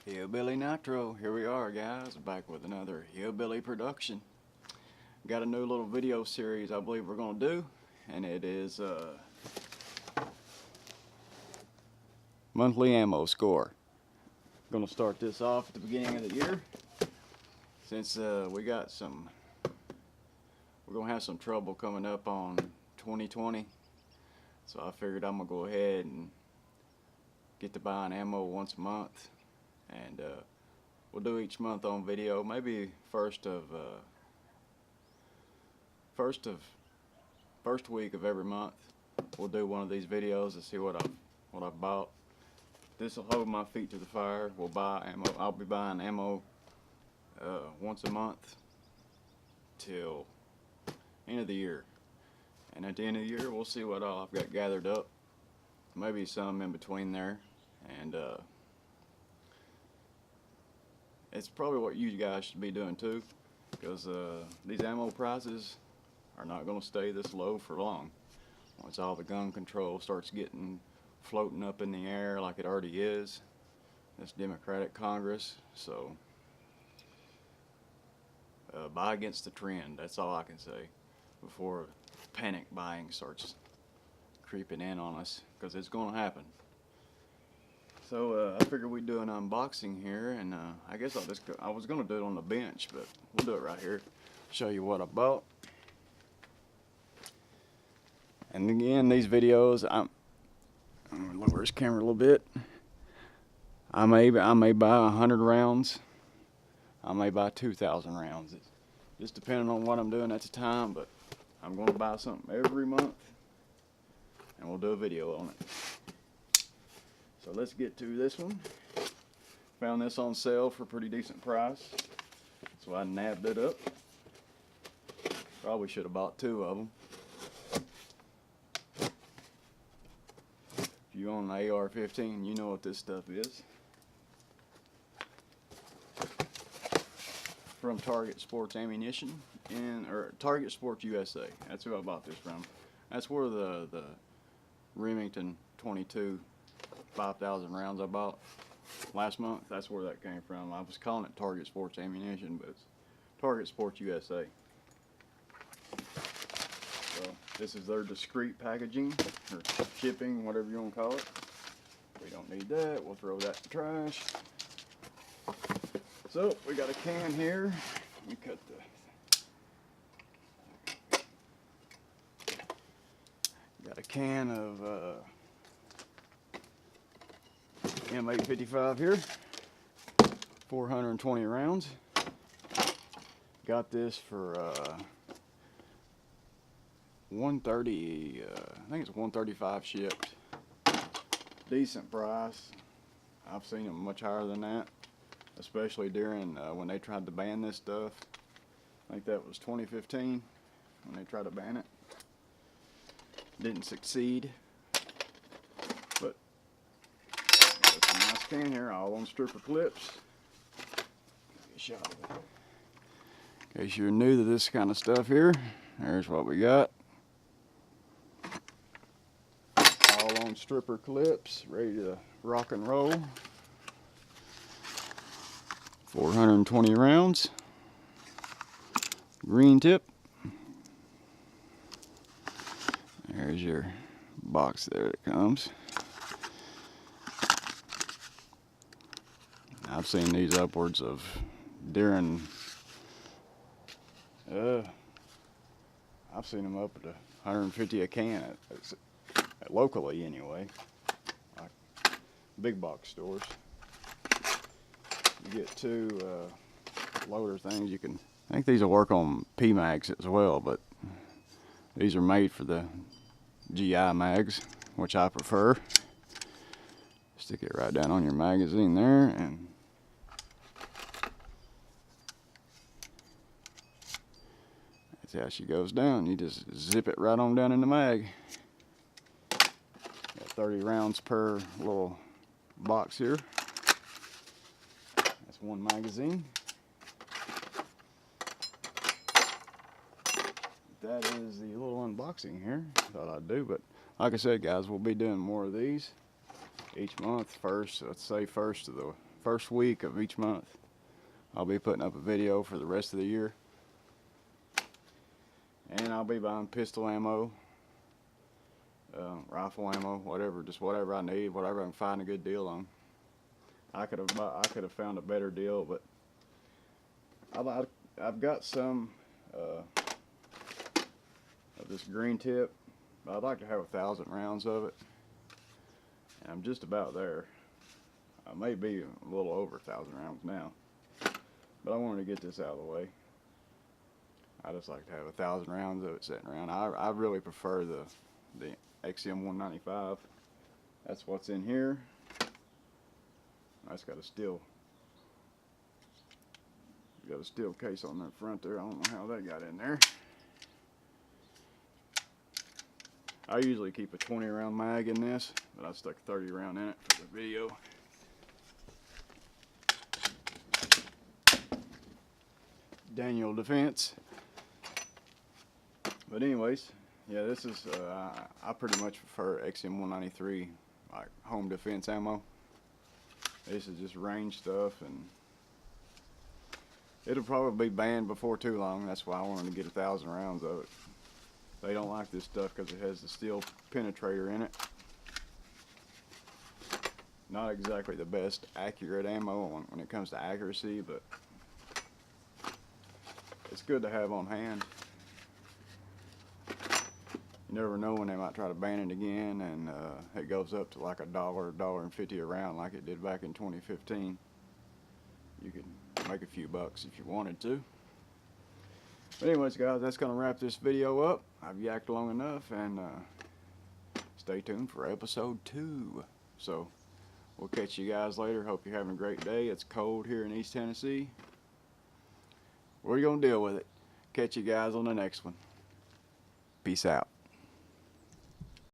Hillbilly Nitro, here we are guys, back with another Hillbilly production. Got a new little video series I believe we're going to do, and it is monthly ammo score. Going to start this off at the beginning of the year, since we're going to have some trouble coming up on 2020, so I figured I'm going to go ahead and get to buying ammo once a month. And we'll do each month on video. Maybe first week of every month we'll do one of these videos to see what I've bought. This will hold my feet to the fire. We'll buy ammo. I'll be buying ammo once a month till end of the year. And at the end of the year we'll see what all I've got gathered up. Maybe some in between there, and it's probably what you guys should be doing too, because these ammo prices are not going to stay this low for long. Once all the gun control starts floating up in the air like it already is, this Democratic Congress, so buy against the trend. That's all I can say before panic buying starts creeping in on us, because it's going to happen. So I figured we'd do an unboxing here, and I guess I was going to do it on the bench, but we'll do it right here. Show you what I bought. And again, these videos, I'm going to lower this camera a little bit. I may buy 100 rounds. I may buy 2,000 rounds. It's just depending on what I'm doing at the time, but I'm going to buy something every month, and we'll do a video on it. So let's get to this one. Found this on sale for a pretty decent price, so I nabbed it up. Probably should have bought two of them. If you own an AR-15, you know what this stuff is. From Target Sports Ammunition, or Target Sports USA. That's who I bought this from. That's where the Remington 22 5,000 rounds I bought last month, that's where that came from. I was calling it Target Sports Ammunition, but it's Target Sports USA. So this is their discreet packaging, or shipping, whatever you want to call it. We don't need that. We'll throw that in the trash. So we got a can here. Let me cut got a can of M855 here, 420 rounds. Got this for $130. I think it's $135 shipped. Decent price. I've seen them much higher than that, especially during when they tried to ban this stuff. I think that was 2015 when they tried to ban it. Didn't succeed. Can here, all on stripper clips. In case you're new to this kind of stuff here, there's what we got. All on stripper clips, ready to rock and roll. 420 rounds. Green tip. There's your box there that comes. I've seen these upwards of I've seen them up to 150 a can locally anyway, like big box stores. You get two loader things. I think these will work on PMags as well, but these are made for the GI mags, which I prefer. Stick it right down on your magazine there, and that's how she goes down. You just zip it right on down in the mag. Got 30 rounds per little box here. That's one magazine. That is the little unboxing here. Thought I'd do, but like I said, guys, we'll be doing more of these each month. Let's say first of the first week of each month. I'll be putting up a video for the rest of the year. And I'll be buying pistol ammo, rifle ammo, whatever, just whatever I need, whatever I can find a good deal on. I could have found a better deal, but I've got some of this green tip. I'd like to have 1,000 rounds of it, and I'm just about there. I may be a little over 1,000 rounds now, but I wanted to get this out of the way. I just like to have 1,000 rounds of it sitting around. I really prefer the XM 195. That's what's in here. That's got a steel case on that front there. I don't know how that got in there. I usually keep a 20 round mag in this, but I stuck a 30 round in it for the video. Daniel Defense. But anyways, yeah, this is I pretty much prefer XM 193 like home defense ammo. This is just range stuff, and it'll probably be banned before too long. That's why I wanted to get 1,000 rounds of it. They don't like this stuff because it has the steel penetrator in it. Not exactly the best accurate ammo when it comes to accuracy, but it's good to have on hand. You never know when they might try to ban it again, and it goes up to like $1, $1.50 a round like it did back in 2015. You could make a few bucks if you wanted to. But anyways, guys, that's going to wrap this video up. I've yacked long enough, and stay tuned for episode 2. So we'll catch you guys later. Hope you're having a great day. It's cold here in East Tennessee. We're going to deal with it. Catch you guys on the next one. Peace out.